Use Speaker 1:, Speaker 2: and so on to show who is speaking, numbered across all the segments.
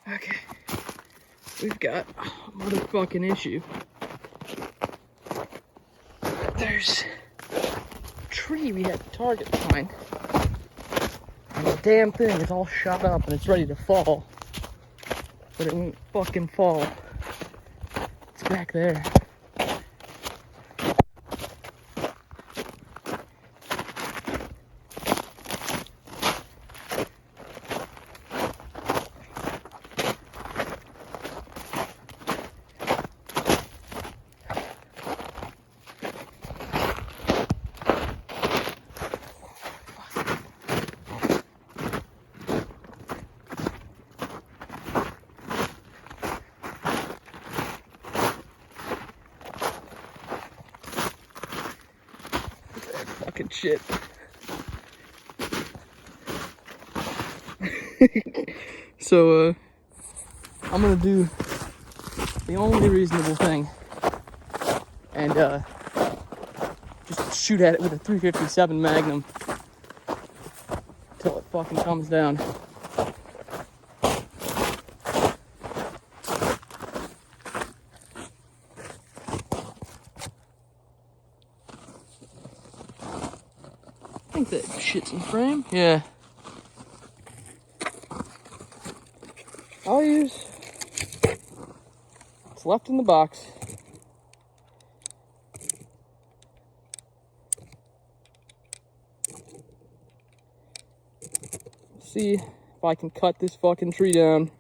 Speaker 1: Okay, we've got a motherfucking issue. There's a tree we had to target behind, and the damn thing is all shot up and it's ready to fall, but it won't fucking fall. It's back there. Fucking shit. So, I'm gonna do the only reasonable thing and just shoot at it with a 357 Magnum till it fucking comes down. I think that shit's in frame. Yeah. I'll use what's left in the box. See if I can cut this fucking tree down.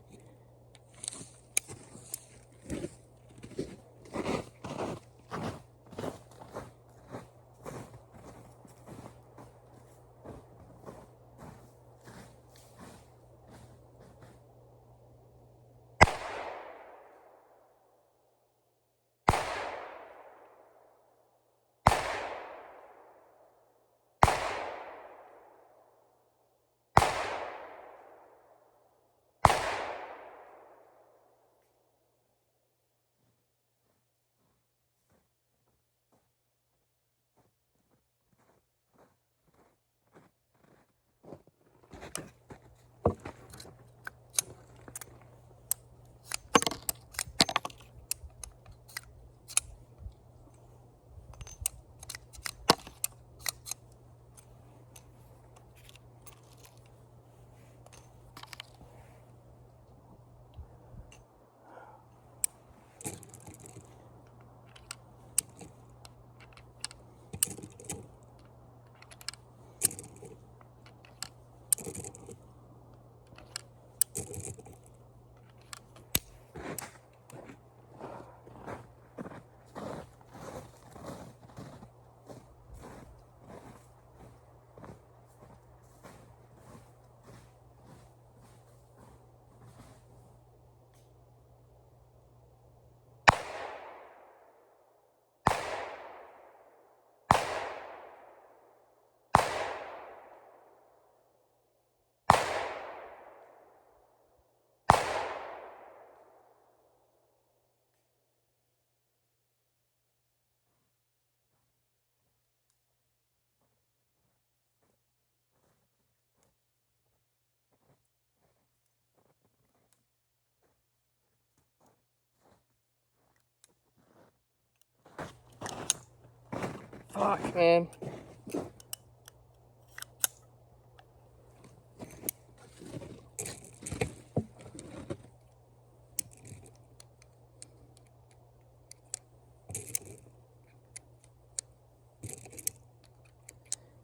Speaker 1: Fuck, man.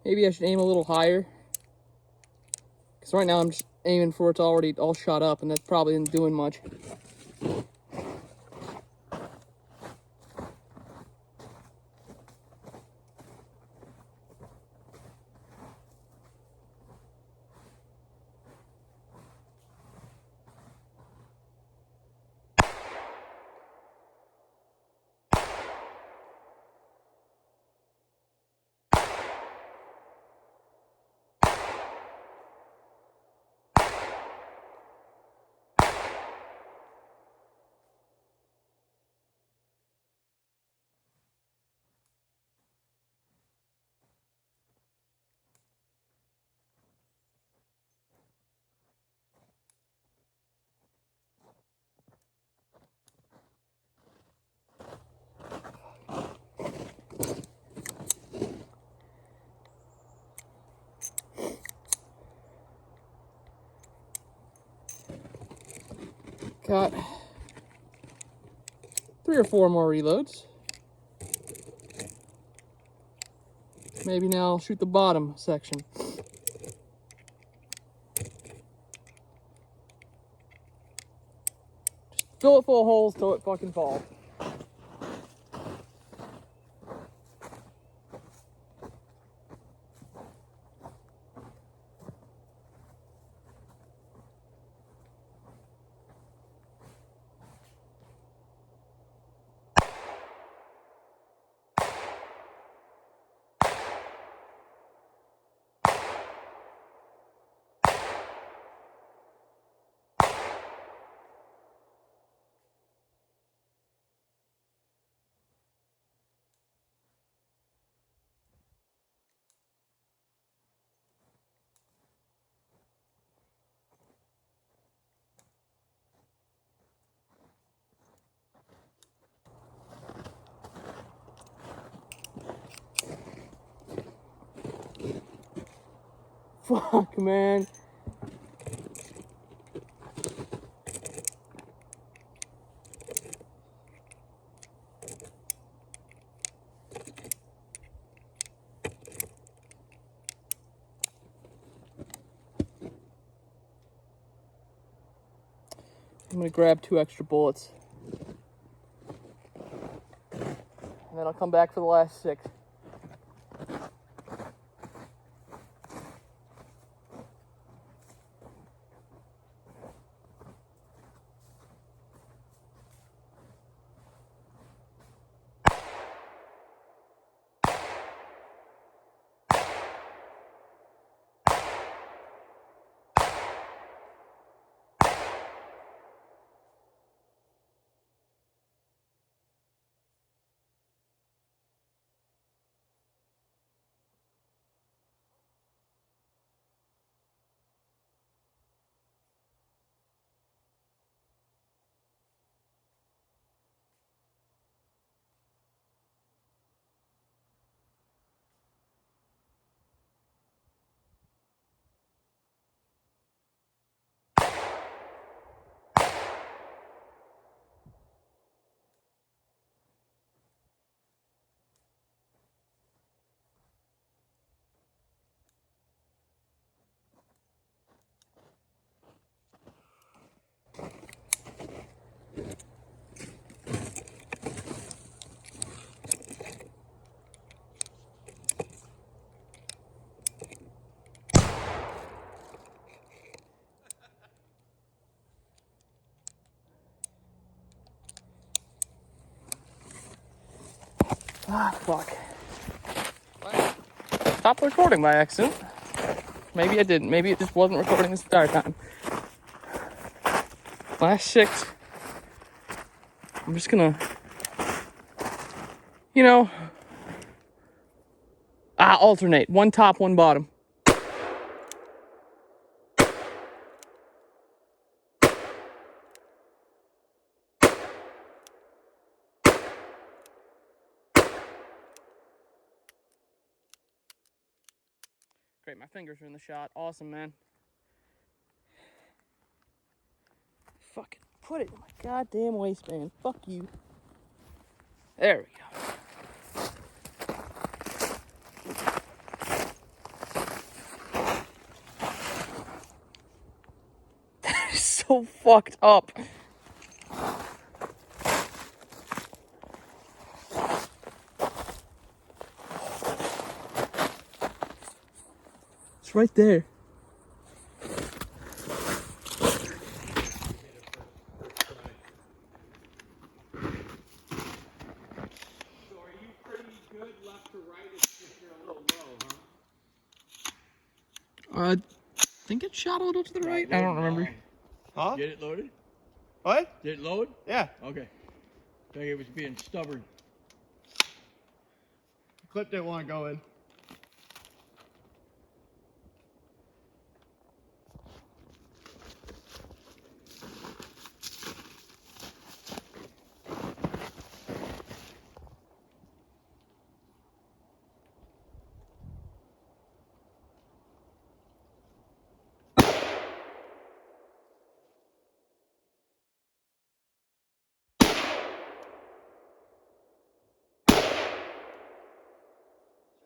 Speaker 1: Maybe I should aim a little higher. Because right now I'm just aiming for it's already all shot up, and that probably isn't doing much. Got 3 or 4 more reloads. Maybe now I'll shoot the bottom section. Just fill it full of holes till it fucking falls. Fuck, man. I'm gonna grab 2 extra bullets. And then I'll come back for the last 6. Ah, fuck. Stopped recording by accident. Maybe I didn't. Maybe it just wasn't recording this entire time. Last 6. I'm just gonna, alternate. 1 top, 1 bottom. Great, my fingers are in the shot. Awesome, man. Fucking put it in my goddamn waistband. Fuck you. There we go. That is so fucked up. It's right there. I think it shot a little to the right. I don't remember.
Speaker 2: Huh?
Speaker 3: Get it loaded?
Speaker 2: What?
Speaker 3: Did it load?
Speaker 2: Yeah.
Speaker 3: Okay. I think it was being stubborn.
Speaker 2: The clip didn't want to go in.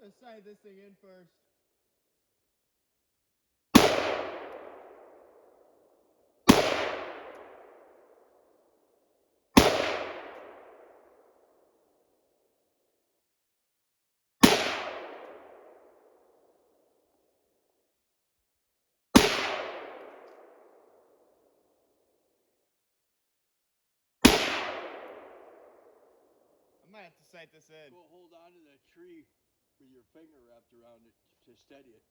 Speaker 2: gonna sight this thing in first. I might have to sight this in.
Speaker 3: Go hold on to that tree with your finger wrapped around it to steady it.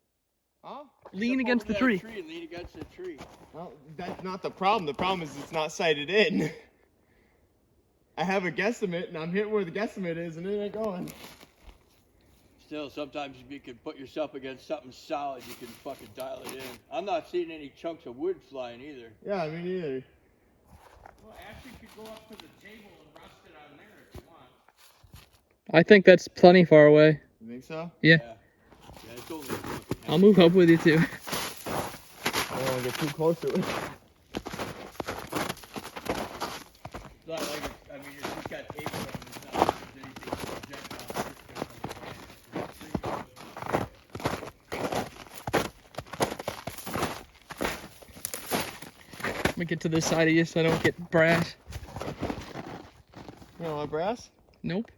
Speaker 2: Huh?
Speaker 1: Lean
Speaker 3: Step
Speaker 1: against
Speaker 3: over
Speaker 1: the
Speaker 3: that
Speaker 1: tree.
Speaker 3: tree and lean against the tree.
Speaker 2: Well, that's not the problem. The problem is it's not sighted in. I have a guesstimate, and I'm hitting where the guesstimate is, and it ain't going.
Speaker 3: Still, sometimes if you can put yourself against something solid, you can fucking dial it in. I'm not seeing any chunks of wood flying either.
Speaker 2: Yeah, I mean either.
Speaker 3: Well, Ashley could go up to the table and rest it on there if you want.
Speaker 1: I think that's plenty far away.
Speaker 2: You think so?
Speaker 1: Yeah.
Speaker 3: Yeah, it's only a fucking half.
Speaker 1: I'll move up with you too.
Speaker 2: I don't want to get too close to it.
Speaker 3: It's not like it's, I mean, it's just got tape on it. It's not like there's anything to project on it.
Speaker 1: Let me get to this side of you so I don't get brass.
Speaker 2: You don't want brass?
Speaker 1: Nope.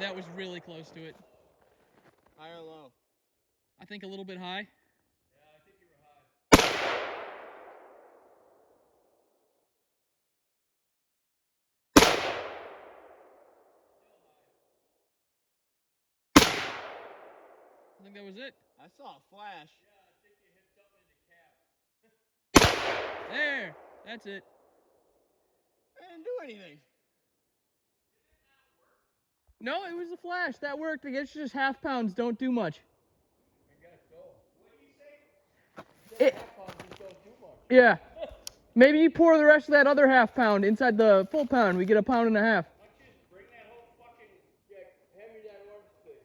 Speaker 1: That was really close to it.
Speaker 2: High or low?
Speaker 1: I think a little bit high.
Speaker 3: Yeah, I think you were high.
Speaker 1: I think that was it.
Speaker 2: I saw a flash.
Speaker 3: Yeah, I think you hit something in the cap.
Speaker 1: There. That's it.
Speaker 2: I didn't do anything.
Speaker 1: No, it was a flash. That worked. I guess just half pounds don't do much.
Speaker 3: I guess so. What did he say?
Speaker 1: It,
Speaker 3: Half pounds just don't do much.
Speaker 1: yeah. Maybe you pour the rest of that other half pound inside the full pound. We get a pound and a half.
Speaker 3: Why don't you just bring that whole fucking, hand me that orange thing.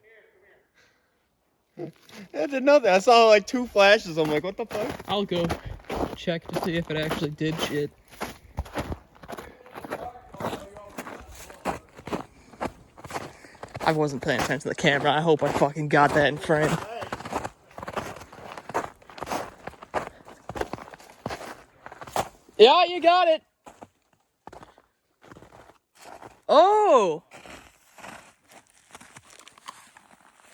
Speaker 3: Here, come here.
Speaker 2: I did nothing. I saw like 2 flashes. I'm like, what the fuck?
Speaker 1: I'll go check to see if it actually did shit. I wasn't paying attention to the camera. I hope I fucking got that in frame. Yeah, you got it. Oh.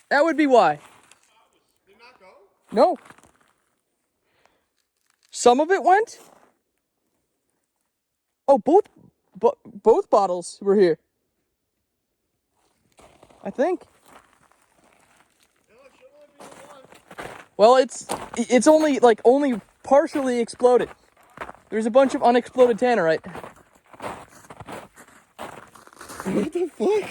Speaker 1: That would be why.
Speaker 2: Did not go?
Speaker 1: No. Some of it went? Oh, both bottles were here. I think. Well, it's only partially exploded. There's a bunch of unexploded tannerite.
Speaker 2: What the fuck?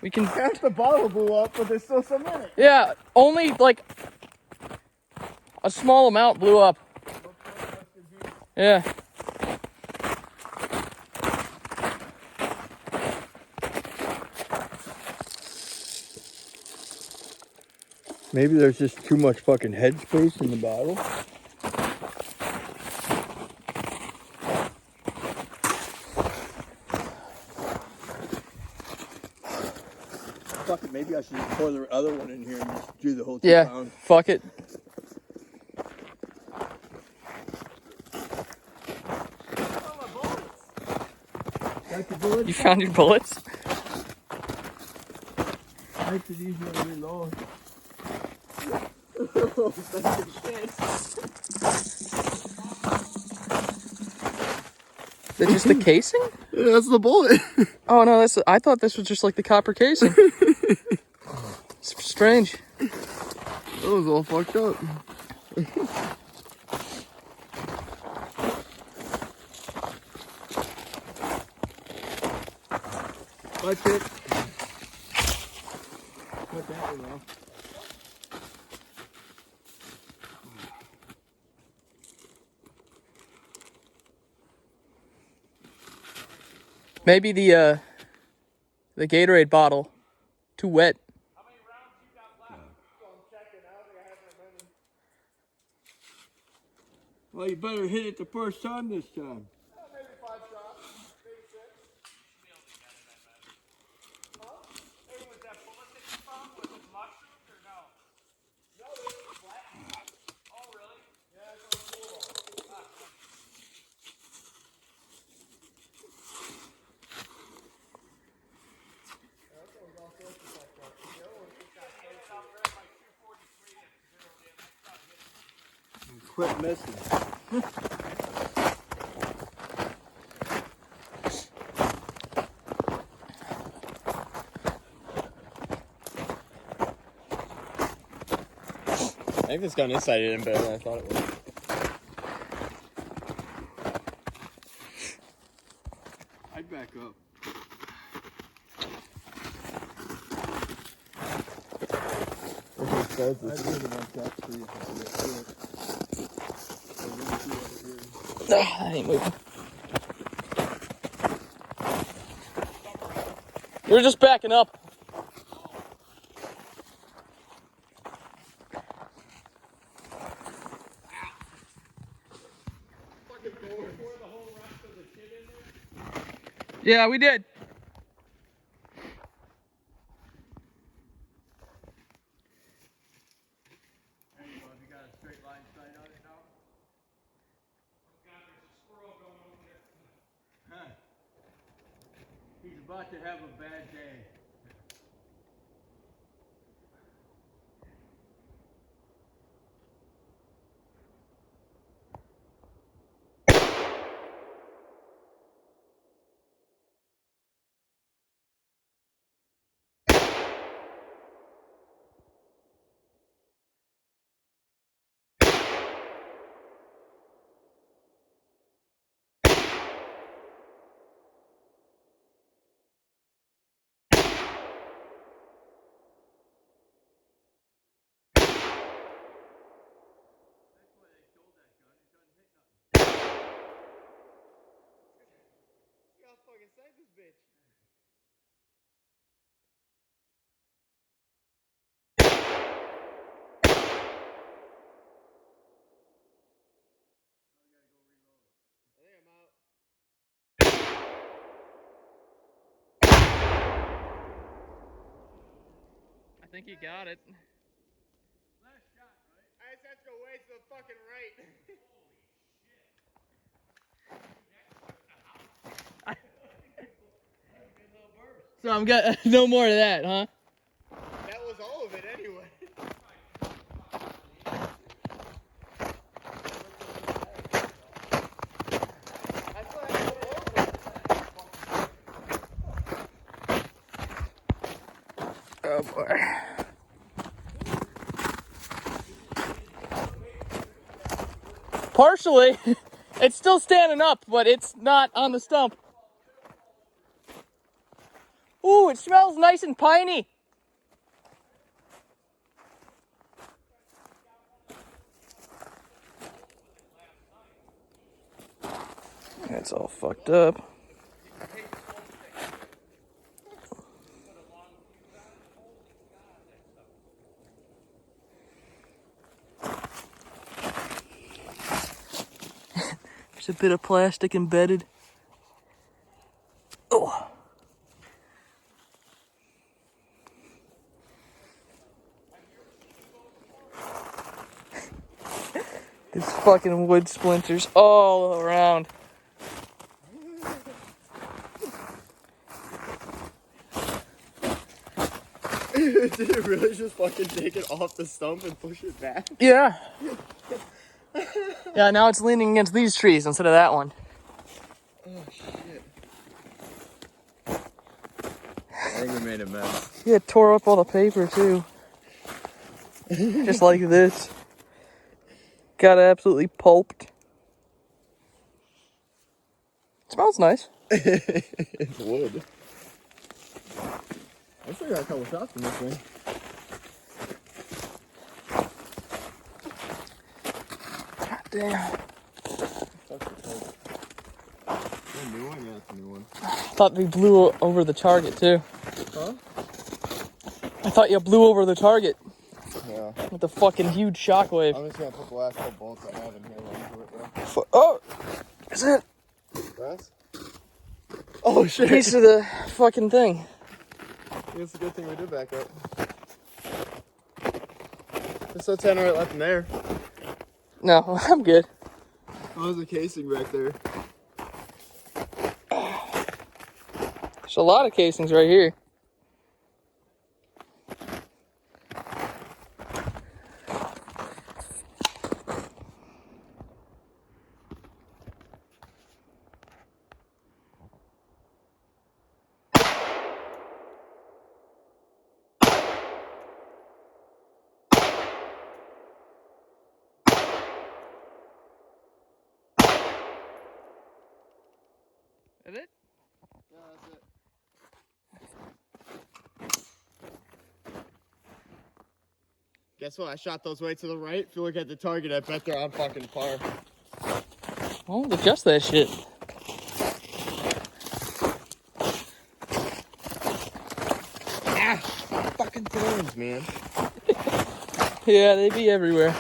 Speaker 1: We can.
Speaker 2: Half the bottle blew up, but there's still some in it.
Speaker 1: Yeah, only like a small amount blew up. Yeah.
Speaker 3: Maybe there's just too much fucking head space in the bottle. Fuck it, maybe I should just pour the other one in here and just do the whole 2
Speaker 1: Yeah.
Speaker 3: pound.
Speaker 1: Fuck it.
Speaker 3: Got the bullets?
Speaker 1: You found your bullets?
Speaker 3: I have to use my reload.
Speaker 1: Is that just the casing?
Speaker 2: Yeah, that's the bullet.
Speaker 1: Oh no, I thought this was just like the copper casing. It's strange.
Speaker 2: That was all fucked up.
Speaker 3: Watch it. Put that in now.
Speaker 1: Maybe the Gatorade bottle too wet.
Speaker 2: How many rounds you got left? So I'm checking. I don't think I have that many.
Speaker 3: Well, you better hit it the first time this time.
Speaker 2: Maybe 5 shots. Maybe 6.
Speaker 3: quit missing.
Speaker 2: I think this gun is sighted in better than I thought it was.
Speaker 3: I'd back up.
Speaker 1: That ain't moving. You're just backing up. Yeah, we did.
Speaker 3: There you go. Have you got a straight line sight on it now?
Speaker 4: Oh God, there's a squirrel going over there.
Speaker 3: Huh. He's about to have a bad day.
Speaker 2: See how fucking sight this bitch. I think I'm out.
Speaker 1: I think you got it.
Speaker 3: Last shot, right?
Speaker 2: I just have to go way to the fucking right.
Speaker 1: So I'm got no more of that, huh?
Speaker 2: That was all of it anyway. I still have to go over it.
Speaker 1: Oh boy. Partially, it's still standing up, but it's not on the stump. Ooh, it smells nice and piney. It's all fucked up. There's a bit of plastic embedded. Oh. There's fucking wood splinters all around.
Speaker 2: Did it really just fucking take it off the stump and push it back?
Speaker 1: Yeah. Yeah, now it's leaning against these trees instead of that one.
Speaker 2: Oh shit. I think we made a mess.
Speaker 1: Yeah, it tore up all the paper too. Just like this. Got absolutely pulped. Smells nice.
Speaker 2: It's wood. I still got a couple shots from this thing.
Speaker 1: God damn.
Speaker 2: A new one? Yeah, it's a new one.
Speaker 1: I thought we blew over the target too.
Speaker 2: Huh?
Speaker 1: I thought you blew over the target
Speaker 2: Yeah.
Speaker 1: with the fucking huge shockwave.
Speaker 2: I'm just gonna put the last couple bolts I have in here into it though.
Speaker 1: Oh! Is it?
Speaker 2: Brass? Oh shit!
Speaker 1: Piece of the fucking thing.
Speaker 2: I think it's a good thing we did back up. There's no 10 right left in there.
Speaker 1: No, I'm good.
Speaker 2: Oh, there's a casing back there.
Speaker 1: There's a lot of casings right here. Is it?
Speaker 2: Yeah, that's it. Guess what? I shot those way to the right. If you look at the target, I bet they're on fucking par.
Speaker 1: Well, adjust that shit.
Speaker 2: Ah! Fucking thorns, man.
Speaker 1: Yeah, they be everywhere.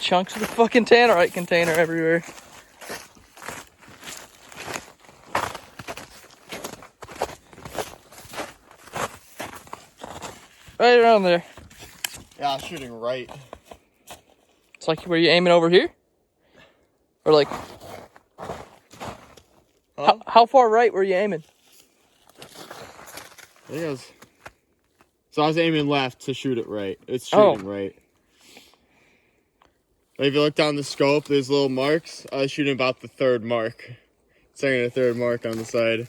Speaker 1: Chunks of the fucking tannerite container everywhere. Right around there.
Speaker 2: Yeah, I was shooting right.
Speaker 1: It's like, were you aiming over here? Or like,
Speaker 2: Huh?
Speaker 1: how far right were you aiming?
Speaker 2: I think I was. So I was aiming left to shoot it right. It's shooting right. If you look down the scope, there's little marks. I was shooting about the third mark. Second or third mark on the side.